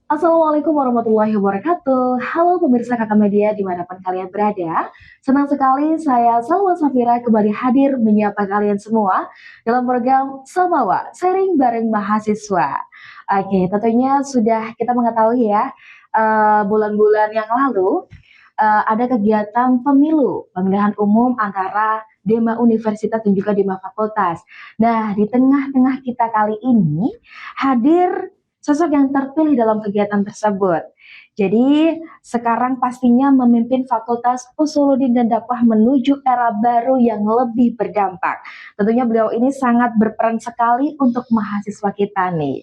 Assalamualaikum warahmatullahi wabarakatuh. Halo pemirsa Kakak Media dimanapun kalian berada. Senang sekali saya Salwa Safira kembali hadir menyapa kalian semua dalam program Samawa, sharing bareng mahasiswa. Oke, tentunya sudah kita mengetahui ya, bulan-bulan yang lalu ada kegiatan pemilu, pemilihan umum antara Dema Universitas dan juga Dema Fakultas. Nah, di tengah-tengah kita kali ini hadir sosok yang terpilih dalam kegiatan tersebut. Jadi sekarang pastinya memimpin Fakultas Usuluddin dan Dakwah menuju era baru yang lebih berdampak. Tentunya beliau ini sangat berperan sekali untuk mahasiswa kita nih.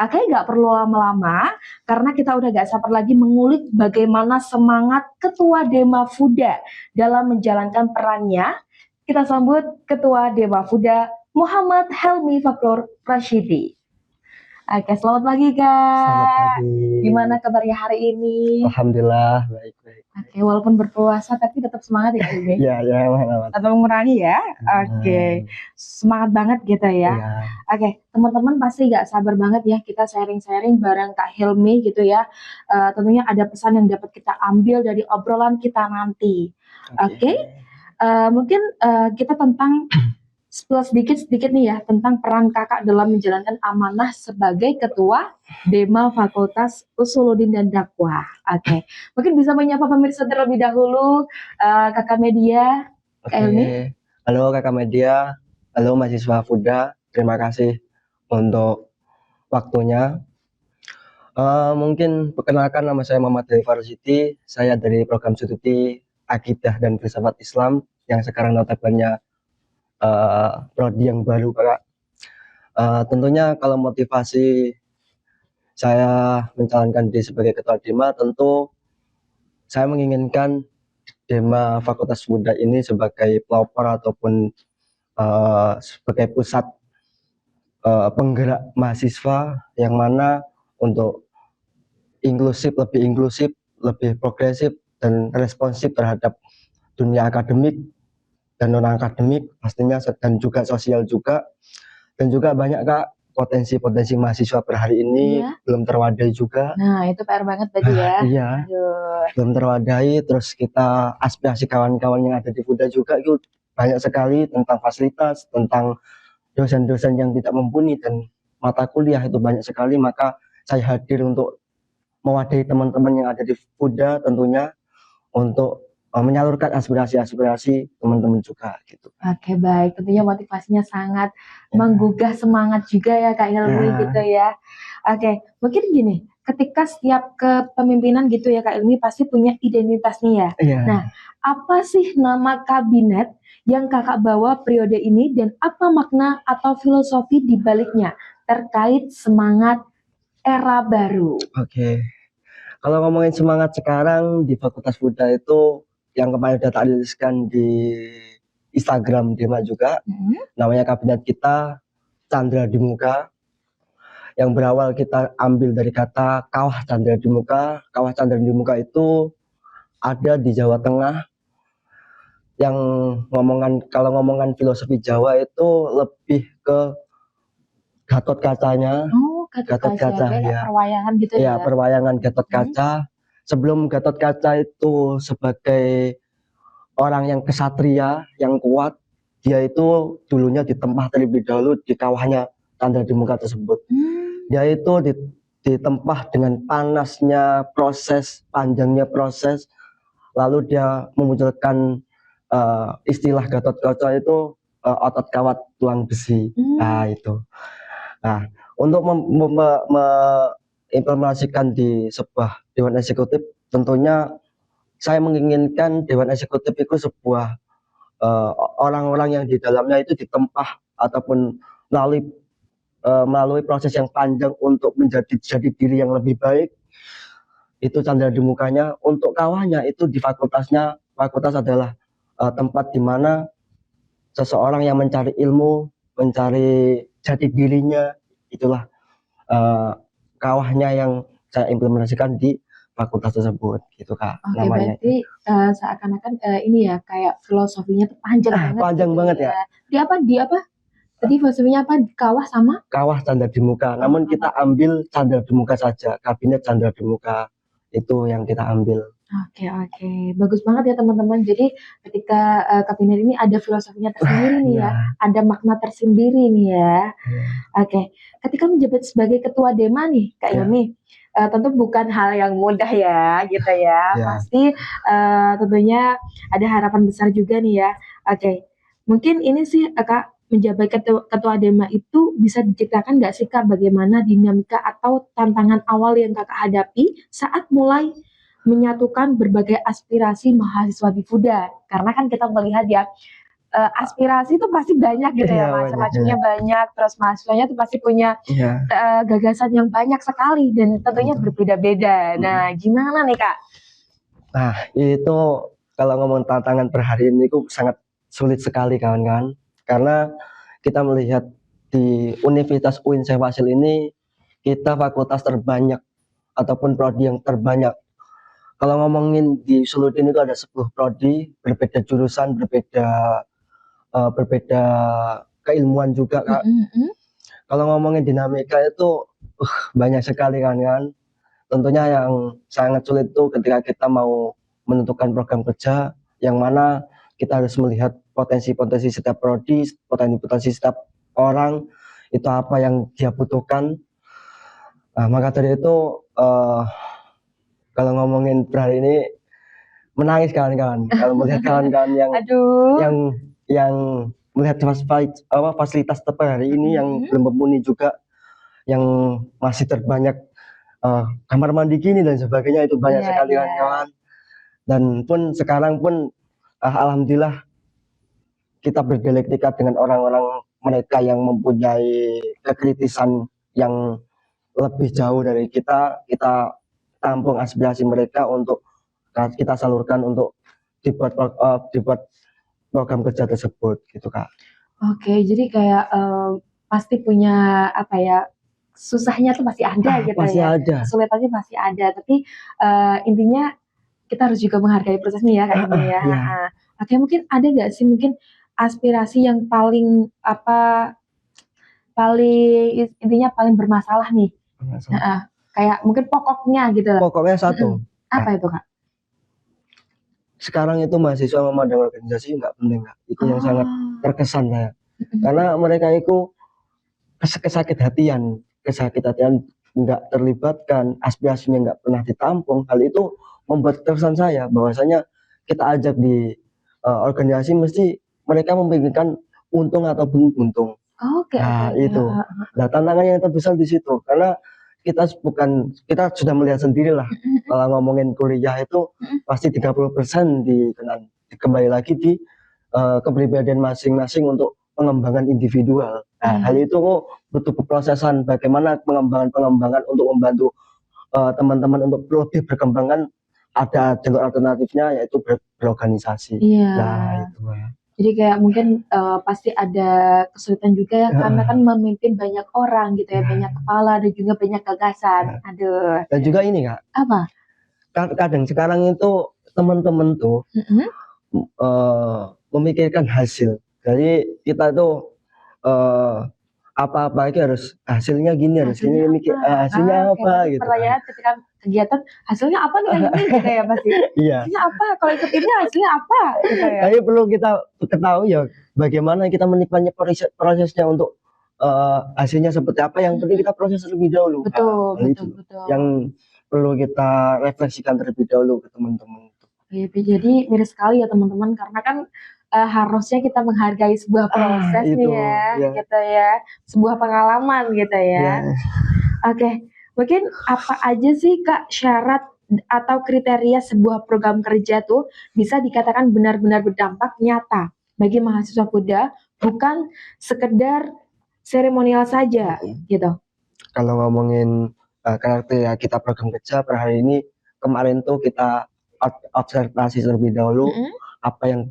Oke, nggak perlu lama-lama karena kita udah gak sabar lagi mengulik bagaimana semangat Ketua Dema Fuda dalam menjalankan perannya. Kita sambut Ketua Dema Fuda Muhammad Helmi Fakrur Rashidi. Oke, selamat pagi Selamat Kak. pagi. Gimana kabarnya hari ini? Alhamdulillah baik-baik. Oke, walaupun berpuasa tapi tetap semangat ya Kak Ilmi? Ya, ya, aman. Atau mengurangi ya? Oke, semangat banget gitu ya. Iya. Oke, teman-teman pasti gak sabar banget ya kita sharing-sharing bareng Kak Hilmi gitu ya. Tentunya ada pesan yang dapat kita ambil dari obrolan kita nanti. Oke, mungkin kita tentang spill sedikit nih ya tentang peran kakak dalam menjalankan amanah sebagai ketua Dema Fakultas Usuluddin dan Dakwah. Oke, mungkin bisa menyapa pemirsa terlebih dahulu, kakak media, Kak Hilmi. Halo kakak media, halo mahasiswa Fuda, terima kasih untuk waktunya. Mungkin perkenalkan, nama saya Muhammad Helmi Fakrur, saya dari program studi Akidah dan Filsafat Islam yang sekarang notabene prodi yang baru Kak. Tentunya kalau motivasi saya mencalonkan diri sebagai ketua Dema, tentu saya menginginkan Dema Fakultas Fuda ini sebagai pelopor ataupun sebagai pusat penggerak mahasiswa yang mana untuk inklusif, lebih progresif dan responsif terhadap dunia akademik dan non akademik pastinya, dan juga sosial juga, dan juga banyak Kak potensi mahasiswa per hari ini belum terwadai juga. Nah itu PR banget tadi ya. Iya. Belum terwadai. Terus kita aspirasi kawan-kawan yang ada di Fuda juga itu banyak sekali tentang fasilitas, tentang dosen-dosen yang tidak mumpuni, dan mata kuliah itu banyak sekali. Maka saya hadir untuk mewadahi teman-teman yang ada di Fuda tentunya untuk menyalurkan aspirasi teman-teman juga gitu. Oke, baik, tentunya motivasinya sangat menggugah semangat juga ya Kak Ilmi gitu ya. Oke, mungkin gini, ketika setiap kepemimpinan gitu ya Kak Ilmi pasti punya identitas nih ya. Nah, apa sih nama kabinet yang kakak bawa periode ini dan apa makna atau filosofi di baliknya terkait semangat era baru? Oke. Kalau ngomongin semangat sekarang di Fakultas Fuda itu yang kemarin udah tak riliskan di Instagram Dema juga, namanya kabinet kita Candra di Muka, yang berawal kita ambil dari kata Kawah Candra di Muka. Kawah Candra di Muka itu ada di Jawa Tengah, yang kalau ngomongan filosofi Jawa itu lebih ke Gatot Kacanya. Gatot Kaca ya, perwayangan gitu ya. Perwayangan Gatot Kaca. Sebelum Gatot Kaca itu sebagai orang yang kesatria, yang kuat, dia itu dulunya ditempah terlebih dahulu di kawahnya Candra di Muka tersebut. Dia itu ditempah dengan panasnya proses, panjangnya proses, lalu dia memunculkan istilah Gatot Kaca itu otot kawat tulang besi. Nah itu. Nah, untuk mengimplementasikan di sebuah dewan eksekutif, tentunya saya menginginkan dewan eksekutif itu sebuah orang-orang yang di dalamnya itu ditempah ataupun melalui proses yang panjang untuk jadi diri yang lebih baik. Itu Candra di Mukanya. Untuk kawahnya itu di fakultas adalah tempat di mana seseorang yang mencari ilmu, mencari jati dirinya, itulah kawahnya yang saya implementasikan di fakultas tersebut gitu Kak. Oke, namanya. Berarti seakan-akan ini ya kayak filosofinya tuh panjang banget. Panjang gitu banget ya. Di apa? Tadi filosofinya apa? Kawah sama? Kawah canda di muka, namun kita ambil canda di muka saja, kabinet canda di muka itu yang kita ambil. Oke, oke. Bagus banget ya teman-teman. Jadi ketika kabinet ini ada filosofinya tersendiri nih ya, Iya, ada makna tersendiri nih ya. iya, Oke, ketika menjabat sebagai ketua Dema nih, Kak iya, Ilmi, tentu bukan hal yang mudah ya, gitu ya. iya. Pasti tentunya ada harapan besar juga nih ya. Oke, mungkin ini sih Kak, menjabat ketua Dema itu bisa diceritakan nggak sih Kak, bagaimana dinamika atau tantangan awal yang Kakak hadapi saat mulai menyatukan berbagai aspirasi mahasiswa di FUDA? Karena kan kita melihat ya, aspirasi itu pasti banyak gitu Iya, ya, banyak ya. macam-macamnya banyak, terus mahasiswanya tuh pasti punya Iya, gagasan yang banyak sekali dan tentunya betul. berbeda-beda. Nah, gimana nih Kak? Nah, itu kalau ngomong tantangan per hari ini itu sangat sulit sekali kawan-kawan. Karena kita melihat di Universitas UIN Syekh ini kita fakultas terbanyak ataupun prodi yang terbanyak. Kalau ngomongin di Suludin itu ada 10 prodi, berbeda jurusan, berbeda keilmuan juga, Kak. Kalau ngomongin dinamika itu banyak sekali kan. Tentunya yang sangat sulit itu ketika kita mau menentukan program kerja yang mana kita harus melihat potensi-potensi setiap prodi, potensi-potensi setiap orang itu apa yang dia butuhkan. Nah, maka dari itu kalau ngomongin per hari ini menangis kawan-kawan kalau melihat kawan-kawan Aduh. yang melihat fasilitas per hari ini yang belum mumpuni juga, yang masih terbanyak kamar mandi gini dan sebagainya, itu banyak Iya, sekali iya. kawan-kawan. Dan pun sekarang pun alhamdulillah kita berdialektika dengan orang-orang mereka yang mempunyai kekritisan yang lebih jauh dari kita tampung aspirasi mereka untuk kita salurkan untuk dibuat program kerja tersebut gitu Kak. Oke, jadi kayak pasti punya apa ya, susahnya tuh pasti ada gitu Pasti ya, ada. kesulitannya pasti ada, tapi intinya kita harus juga menghargai prosesnya ya Kak Ilmi ya. Ya. Oke, mungkin ada nggak sih mungkin aspirasi yang paling apa, paling intinya paling bermasalah nih? Heeh, kayak mungkin pokoknya gitu loh. Pokoknya satu. Apa itu Kak? Sekarang itu mahasiswa memandang organisasi nggak penting Kak. Itu yang sangat terkesan saya. Karena mereka itu kesakit hatian nggak terlibatkan, aspirasinya nggak pernah ditampung. Hal itu membuat kesan saya bahwasanya kita ajak di organisasi mesti mereka memikirkan untung ataupun buntung. Oke, Nah, oke. itu. Nah, tantangannya yang terbesar di situ karena kita sudah melihat sendiri lah kalau ngomongin kuliah itu pasti 30% kembali lagi di kepribadian masing-masing untuk pengembangan individual. Nah, hal itu kok butuh keprosesan bagaimana pengembangan untuk membantu teman-teman untuk lebih berkembangan, ada jalur alternatifnya yaitu berorganisasi. Iya. Nah, itu ya. Jadi kayak mungkin pasti ada kesulitan juga ya karena kan memimpin banyak orang gitu ya, banyak kepala dan juga banyak gagasan. Aduh. Dan juga ini Kak, Apa? kadang sekarang itu teman-teman tuh memikirkan hasil. Jadi kita tuh apa-apa itu harus hasilnya gini, hasilnya apa gitu. Pertanyaan ketika kegiatan hasilnya apa nih ini gitu ya pasti. Iya. Hasilnya apa? Kalau ikut ini hasilnya apa? Gitu ya. Tapi perlu kita ketahui ya bagaimana kita menikmati prosesnya untuk hasilnya seperti apa. Yang penting kita proses terlebih dahulu. Betul. Yang perlu kita refleksikan terlebih dahulu ke teman-teman. Jadi miris sekali ya teman-teman karena kan harusnya kita menghargai sebuah proses nih ya, gitu ya, sebuah pengalaman gitu ya. Oke, mungkin apa aja sih Kak syarat atau kriteria sebuah program kerja tuh bisa dikatakan benar-benar berdampak nyata bagi mahasiswa muda, bukan sekedar seremonial saja gitu. Kalau ngomongin kriteria kita program kerja per hari ini, kemarin tuh kita observasi terlebih dahulu apa yang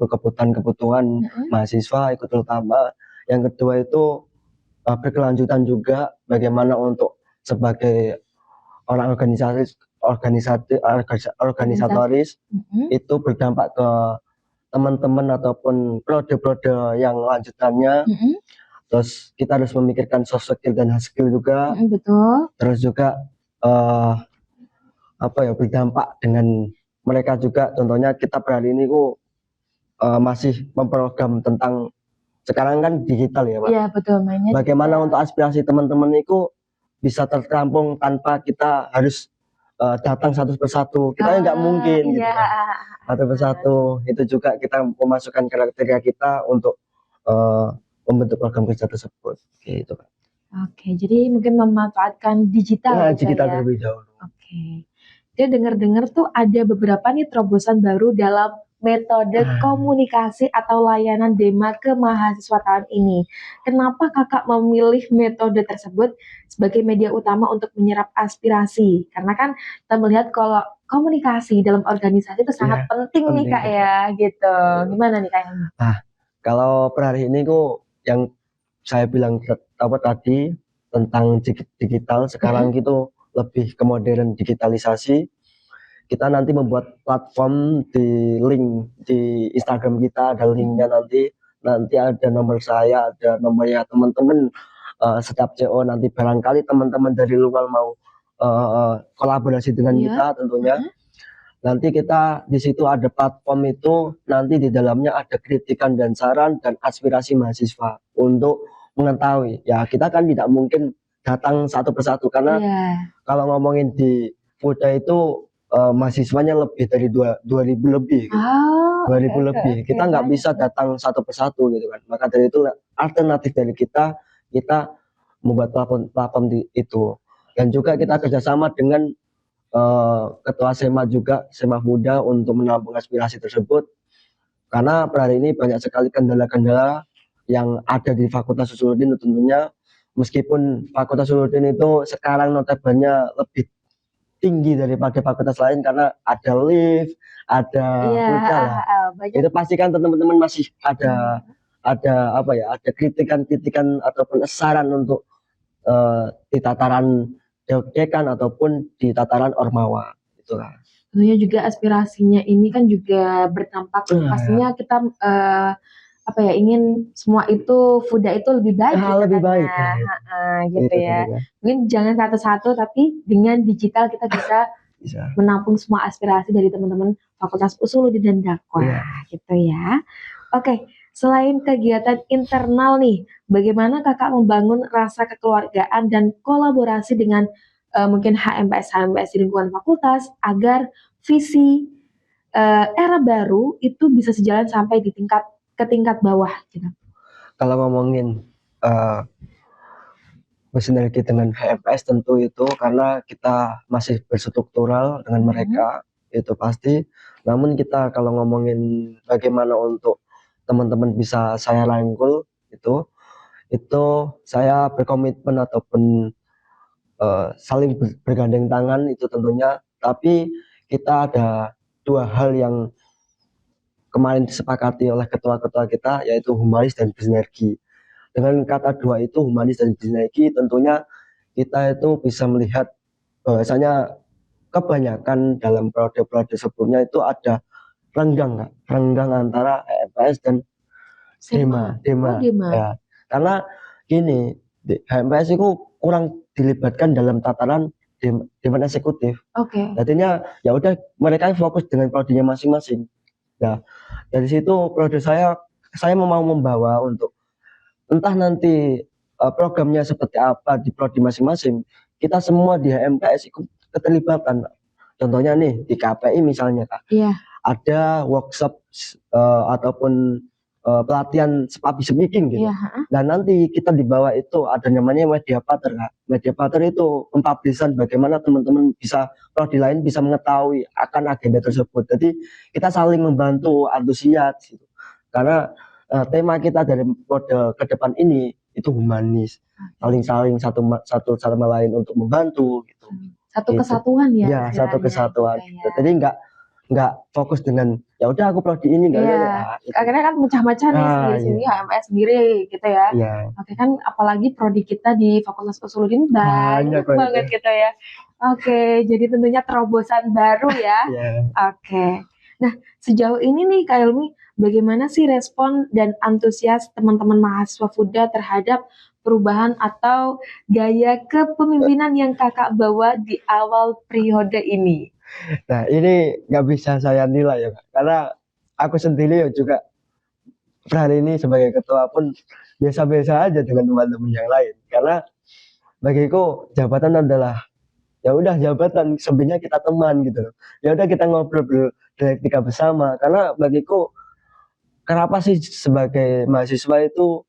kebutuhan mahasiswa ikut terutama. Yang kedua itu berkelanjutan juga bagaimana untuk sebagai orang organisatoris itu berdampak ke teman-teman ataupun prode-prode yang lanjutannya. terus kita harus memikirkan soft skill dan hard skill juga, Betul. terus juga berdampak dengan mereka juga. Contohnya kita per hari ini kok masih memprogram tentang sekarang kan digital ya Pak. Iya betul, mainnya Bagaimana digital. untuk aspirasi teman-teman itu bisa tertampung tanpa kita harus datang satu persatu. Kita nggak mungkin gitu Iya. kan. Satu persatu itu juga kita memasukkan kriteria kita untuk membentuk program kerja tersebut. Gitu Pak. Oke, jadi mungkin memanfaatkan digital Nah, gitu digital ya. terlebih dahulu. Oke. Dia dengar-dengar tuh ada beberapa nih terobosan baru dalam metode komunikasi atau layanan Dema kemahasiswataan ini. Kenapa Kakak memilih metode tersebut sebagai media utama untuk menyerap aspirasi? Karena kan kita melihat kalau komunikasi dalam organisasi itu sangat penting nih Kak ya, gitu. Gimana nih Kak? Nah, kalau per hari ini kok yang saya bilang tadi tentang digital sekarang gitu lebih ke modern digitalisasi. Kita nanti membuat platform di link di Instagram kita, ada linknya nanti ada nomor saya, ada nomornya teman-teman setiap CO. Nanti barangkali teman-teman dari luar mau kolaborasi dengan kita tentunya. Nanti kita di situ ada platform itu, nanti di dalamnya ada kritikan dan saran dan aspirasi mahasiswa untuk mengetahui. Ya kita kan tidak mungkin datang satu persatu karena kalau ngomongin di Fuda itu mahasiswanya lebih dari 2.000 lebih gitu. 2.000 lebih. Kita nggak bisa datang satu persatu gitu kan. Maka dari itu alternatif dari kita membuat platform itu. Dan juga kita kerjasama dengan ketua SEMA juga, SEMA Fuda untuk menampung aspirasi tersebut. Karena per hari ini banyak sekali kendala-kendala yang ada di Fakultas Usuluddin tentunya. Meskipun Fakultas Usuluddin itu sekarang notabene lebih tinggi daripada fakultas lain karena ada lift, ada itu pasti kan teman-teman masih ada kritikan-kritikan ataupun saran untuk di tataran dekan ataupun di tataran ormawa itulah. Tentunya juga aspirasinya ini kan juga berdampak pastinya kita ingin semua itu Fuda itu lebih baik lebih baik gitu ya. Mungkin jangan satu-satu tapi dengan digital kita bisa menampung semua aspirasi dari teman-teman Fakultas Usuluddin dan Dakwah gitu ya. Oke, selain kegiatan internal nih, bagaimana Kakak membangun rasa kekeluargaan dan kolaborasi dengan mungkin HMPS di lingkungan fakultas agar visi era baru itu bisa sejalan sampai ke tingkat bawah gitu. Kalau ngomongin bersinergi dengan HMPS tentu itu karena kita masih berstruktural dengan mereka itu pasti. Namun kita kalau ngomongin bagaimana untuk teman-teman bisa saya rangkul itu saya berkomitmen ataupun saling bergandeng tangan itu tentunya. Tapi kita ada dua hal yang kemarin disepakati oleh ketua-ketua kita, yaitu humanis dan bersinergi. Dengan kata dua itu, humanis dan bersinergi, tentunya kita itu bisa melihat bahwasanya kebanyakan dalam periode-periode sebelumnya itu ada renggang antara HMPS dan Dema. Ya. Karena gini, HMPS itu kurang dilibatkan dalam tataran Dewan Eksekutif. Jadinya ya udah mereka fokus dengan prodinya masing-masing. Nah, dari situ periode saya mau membawa untuk entah nanti programnya seperti apa di prodi masing-masing. Kita semua di HMPS ikut keterlibatan. Contohnya nih di KPI misalnya Kak. Ada workshop ataupun pelatihan public speaking gitu. Dan nanti kita di bawah itu ada namanya media partner Kak. Media partner itu pempublishan bagaimana teman-teman bisa prodi lain bisa mengetahui akan agenda tersebut. Jadi kita saling membantu antusias gitu. Karena tema kita dari periode ke depan ini itu humanis. Saling satu sama lain untuk membantu gitu. Satu kesatuan ya. Ya, satu kesatuan. Gitu. Jadi enggak fokus dengan ya udah aku prodi ini enggak gitu. Akhirnya kan mecah-mecah nih sendiri HMS sendiri gitu ya. Oke kan apalagi prodi kita di Fakultas Usuluddin banyak banget gitu ya. Oke, jadi tentunya terobosan baru ya. Oke. Sejauh ini nih Kak Ilmi, bagaimana sih respon dan antusias teman-teman mahasiswa Fuda terhadap perubahan atau gaya kepemimpinan yang Kakak bawa di awal periode ini? Nah, ini nggak bisa saya nilai ya, Kak. Karena aku sendiri ya juga hari ini sebagai ketua pun biasa-biasa aja dengan teman-teman yang lain. Karena bagiku jabatan adalah ya udah jabatan, sebenarnya kita teman gitu loh. Ya udah kita ngobrol berdialektika bersama. Karena bagiku kenapa sih sebagai mahasiswa itu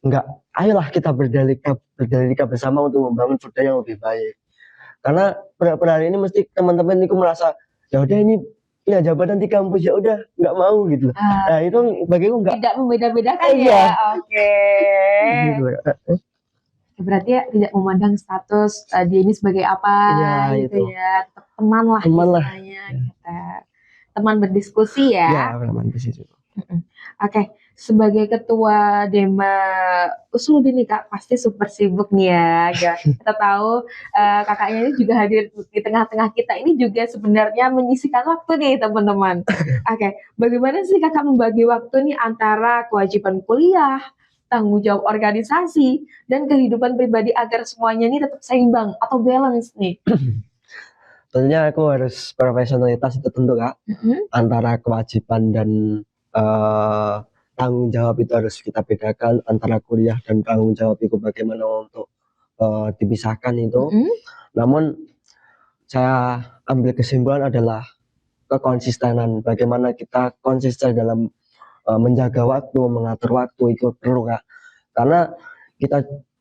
nggak, ayolah kita berdialektika bersama untuk membangun budaya yang lebih baik. Karena per hari ini mesti teman-teman itu merasa ya udah ini punya jabatan di kampus ya udah nggak mau gitu loh. Nah itu bagiku nggak. Tidak membeda-bedakan Iya ya. Oke. gitu loh. Berarti ya tidak memandang status dia ini sebagai apa Iya gitu itu ya. Tetap teman lah teman lah. istilahnya kita. Teman berdiskusi Ya ya. teman di situ. Oke, sebagai ketua Dema Usuluddin nih Kak, pasti super sibuk nih ya. Kita tahu kakaknya ini juga hadir di tengah-tengah kita ini juga sebenarnya menyisihkan waktu nih teman-teman. Oke, bagaimana sih Kakak membagi waktu nih antara kewajiban kuliah, tanggung jawab organisasi, dan kehidupan pribadi agar semuanya ini tetap seimbang atau balance nih? Tentunya aku harus profesionalitas itu tentu Kak. Antara kewajiban dan tanggung jawab itu harus kita bedakan, antara kuliah dan tanggung jawab itu bagaimana untuk dipisahkan itu. Namun saya ambil kesimpulan adalah kekonsistenan, bagaimana kita konsisten dalam menjaga waktu, mengatur waktu itu perlu Kak. Karena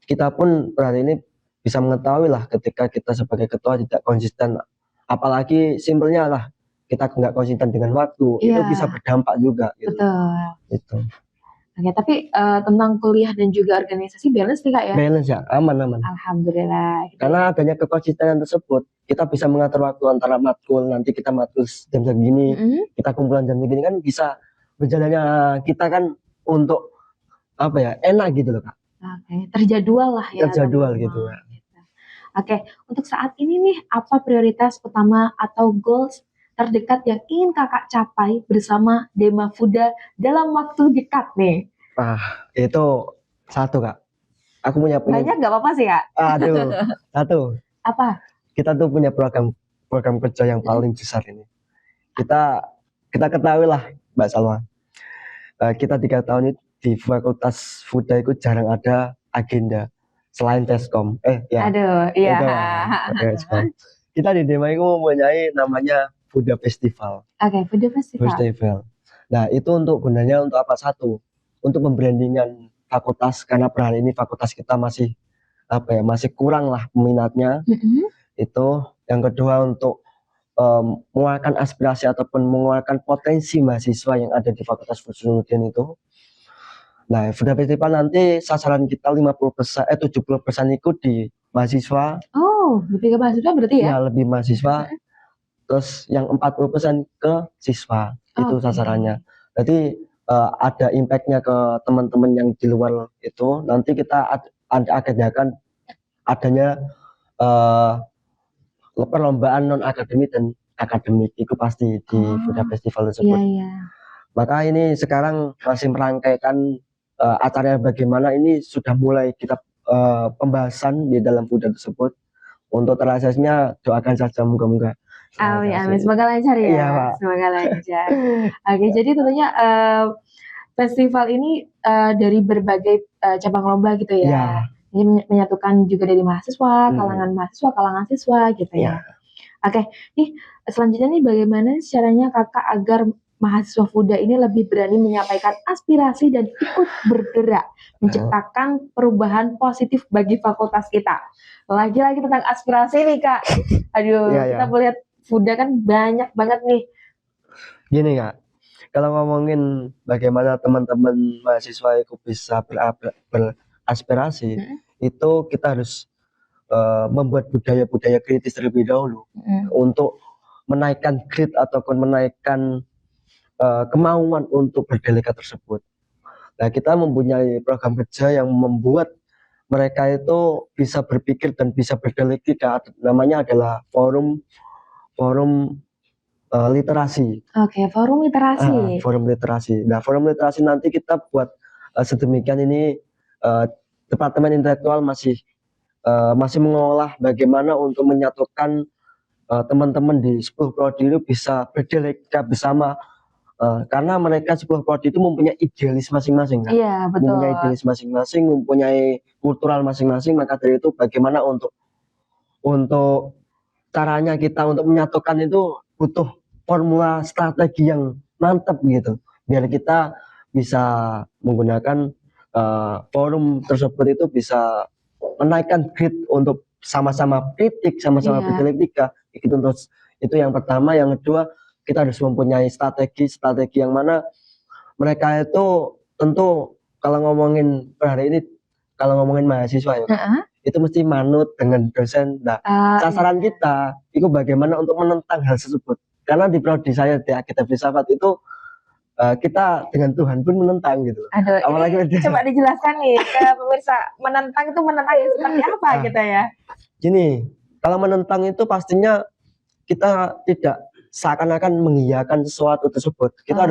kita pun hari ini bisa mengetahui lah ketika kita sebagai ketua tidak konsisten, apalagi simpelnya lah kita nggak konsisten dengan waktu, itu bisa berdampak juga gitu. Betul. Itu. Oke, tapi tentang kuliah dan juga organisasi balance nih Kak ya? Balance ya, aman. Alhamdulillah. Karena adanya kekonsistenan tersebut, kita bisa mengatur waktu antara matkul, nanti kita matkul jam segini, kita kumpulan jam segini kan bisa berjalannya kita kan untuk apa ya, enak gitu loh Kak. Oke, terjadwal lah ya. Terjadwal gitu ya. Oke, untuk saat ini nih, apa prioritas utama atau goals terdekat yang ingin Kakak capai bersama Dema Fuda dalam waktu dekat nih? Itu satu Kak. Aku punya Banyak nggak apa-apa sih Kak? Aduh, satu. Apa? Kita tuh punya program kerja yang paling besar ini. Kita ketahui lah Mbak Salma. Kita 3 tahun itu di Fakultas Fuda itu jarang ada agenda selain Teskom. Aduh, iya. Kita di Dema itu mempunyai namanya Fuda Festival. Oke, Fuda Festival. Nah, itu gunanya untuk apa? Satu, untuk membrandingkan fakultas, karena per hari ini fakultas kita masih kurang lah peminatnya. Itu yang kedua untuk mengeluarkan aspirasi ataupun mengeluarkan potensi mahasiswa yang ada di Fakultas Usuluddin itu. Nah, Fuda Festival nanti sasaran kita 70% ikut di mahasiswa. Oh, lebih ke mahasiswa berarti ya? Ya, lebih mahasiswa. Terus yang 40% ke siswa. Itu sasarannya. Jadi ada impactnya ke teman-teman yang di luar itu. Nanti kita agendakan adanya perlombaan non akademik dan akademik itu pasti di Fuda Festival tersebut. Maka ini sekarang masih merangkaikan acara bagaimana, ini sudah mulai kita pembahasan di dalam Fuda tersebut. Untuk terasasnya doakan saja moga-moga. Amin. Semoga lancar ya. Iya, Pak. Semoga lancar. Oke, jadi tentunya festival ini dari berbagai cabang lomba gitu ya. Iya. Ini menyatukan juga dari mahasiswa, kalangan siswa gitu ya. Oke, nih selanjutnya nih bagaimana caranya Kakak agar mahasiswa Fuda ini lebih berani menyampaikan aspirasi dan ikut bergerak menciptakan perubahan positif bagi fakultas kita. Lagi-lagi tentang aspirasi nih Kak. Aduh, kita melihat Fuda kan banyak banget nih. Gini Kak, kalau ngomongin bagaimana teman-teman mahasiswa itu bisa beraspirasi, itu kita harus membuat budaya-budaya kritis terlebih dahulu untuk menaikkan grit ataupun menaikkan kemauan untuk berdelegat tersebut. Nah, kita mempunyai program kerja yang membuat mereka itu bisa berpikir dan bisa berdelegat. Namanya adalah forum literasi. Oke, forum literasi. Forum literasi. Nah, forum literasi nanti kita buat sedemikian ini, Departemen Intelektual masih mengolah bagaimana untuk menyatukan teman-teman di 10 prodi itu bisa berdialektika bersama, karena mereka 10 prodi itu mempunyai idealis masing-masing, Kak. Iya, Mempunyai betul. idealis masing-masing, mempunyai kultural masing-masing, maka dari itu bagaimana untuk caranya kita untuk menyatukan itu butuh formula strategi yang mantap gitu, biar kita bisa menggunakan forum tersebut itu bisa menaikkan grade untuk sama-sama kritik, sama-sama Iya. berdialektika. Itu yang pertama. Yang kedua, kita harus mempunyai strategi yang mana mereka itu tentu kalau ngomongin per hari ini, kalau ngomongin mahasiswa ya, itu mesti manut dengan dosen. Nah, sasaran kita itu bagaimana untuk menentang hal tersebut. Karena di prodi saya di Alkitab Filsafat itu kita dengan Tuhan pun menentang gitu. Aduh, Apalagi coba dijelaskan nih ke pemirsa, menentang itu menentang yang seperti apa gitu ya? Gini, kalau menentang itu pastinya kita tidak seakan-akan mengiyakan sesuatu tersebut. Kita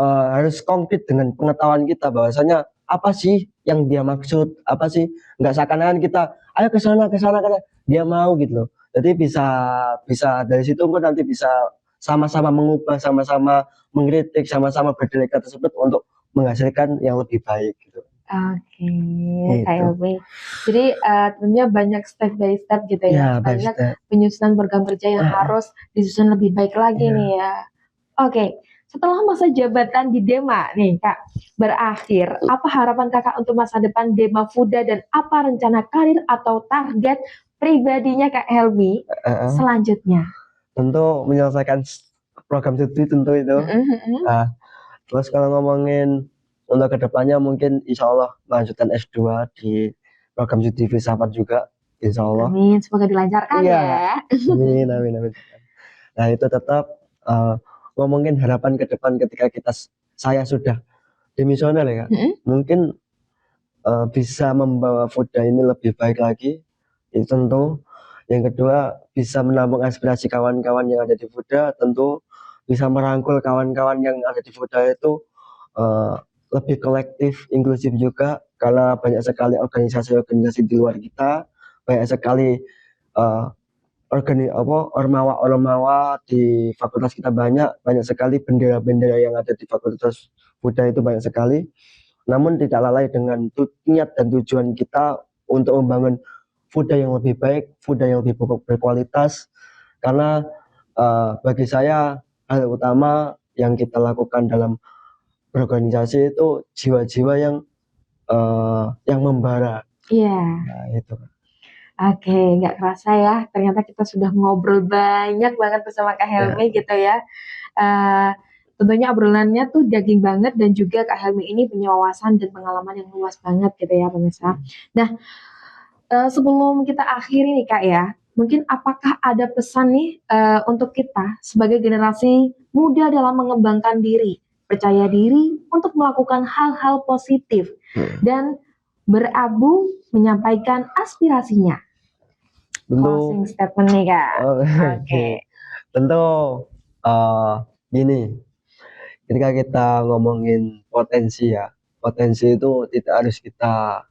harus konkret dengan pengetahuan kita bahwasanya apa sih yang dia maksud, apa sih, nggak seakan-akan kita ayo ke sana karena dia mau gitu loh. Jadi bisa dari situ kok nanti bisa sama-sama mengubah, sama-sama mengkritik, sama-sama berdialektika tersebut untuk menghasilkan yang lebih baik gitu. Oke, Gitu. Kak Helmi. Jadi tentunya banyak step by step gitu ya, banyak penyusunan program kerja yang harus disusun lebih baik lagi nih ya. Oke, setelah masa jabatan di Dema nih Kak berakhir, apa harapan Kakak untuk masa depan Dema Fuda dan apa rencana karir atau target pribadinya Kak Helmi selanjutnya? Tentu menyelesaikan program studi tentu itu. Terus kalau ngomongin untuk kedepannya mungkin insya Allah melanjutkan S2 di program studi filsafat juga, insya Allah. Amin, semoga dilancarkan ya. Amin. Nah itu tetap ngomongin harapan ke depan ketika saya sudah demisioner ya Kak. Mungkin bisa membawa Fuda ini lebih baik lagi, itu tentu. Yang kedua, bisa menampung aspirasi kawan-kawan yang ada di Fuda, tentu bisa merangkul kawan-kawan yang ada di Fuda itu lebih kolektif, inklusif juga, karena banyak sekali organisasi-organisasi di luar kita, banyak sekali ormawa di fakultas kita, banyak sekali bendera-bendera yang ada di fakultas Fuda itu banyak sekali. Namun tidak lalai dengan niat dan tujuan kita untuk membangun Fuda yang lebih baik, Fuda yang lebih berkualitas. Karena bagi saya hal utama yang kita lakukan dalam berorganisasi itu jiwa-jiwa yang membara. Iya. Nah, itu. Oke, nggak kerasa ya, ternyata kita sudah ngobrol banyak banget bersama Kak Helmi gitu ya. Tentunya obrolannya tuh daging banget dan juga Kak Helmi ini punya wawasan dan pengalaman yang luas banget gitu ya pemirsa. Nah, sebelum kita akhiri nih Kak ya, mungkin apakah ada pesan nih untuk kita sebagai generasi muda dalam mengembangkan diri, percaya diri untuk melakukan hal-hal positif dan berabu menyampaikan aspirasinya. Closing statement nih Kak. Oke. Tentu gini, ketika kita ngomongin potensi ya, potensi itu tidak harus kita,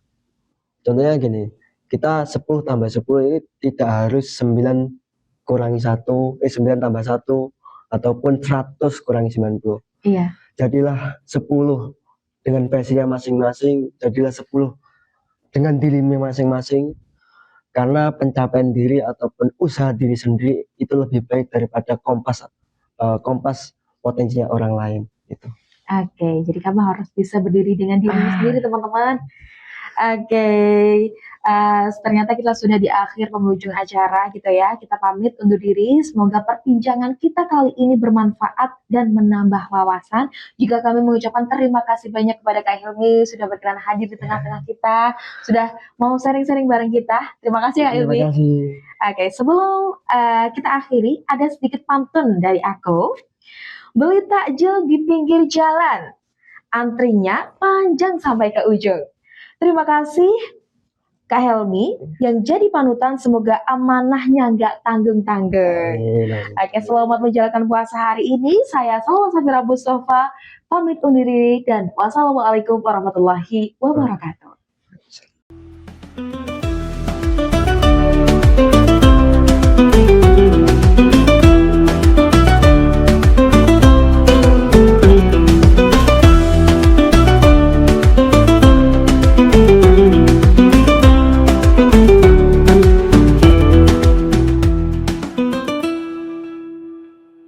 contohnya gini, kita 10 tambah 10 ini tidak harus 9 kurangi 1, 9 tambah 1 ataupun 100 kurangi 90. Iya. Jadilah 10 dengan versinya masing-masing, jadilah 10 dengan dirinya masing-masing, karena pencapaian diri ataupun usaha diri sendiri itu lebih baik daripada kompas potensinya orang lain gitu. Oke, jadi kamu harus bisa berdiri dengan dirimu sendiri teman-teman. Oke, ternyata kita sudah di akhir penghujung acara gitu ya. Kita pamit undur diri. Semoga perbincangan kita kali ini bermanfaat dan menambah wawasan. Juga kami mengucapkan terima kasih banyak kepada Kak Hilmi sudah berkenan hadir di tengah-tengah kita, sudah mau sharing-sharing bareng kita. Terima kasih Kak Hilmi. Terima kasih. Oke, sebelum kita akhiri, ada sedikit pantun dari aku. Beli takjil di pinggir jalan, antrinya panjang sampai ke ujung. Terima kasih Kak Helmi yang jadi panutan, semoga amanahnya nggak tanggung-tanggung. Amin, amin. Oke, selamat menjalankan puasa hari ini. Saya Salwa Safira Mustafa pamit undur diri dan wassalamualaikum warahmatullahi wabarakatuh.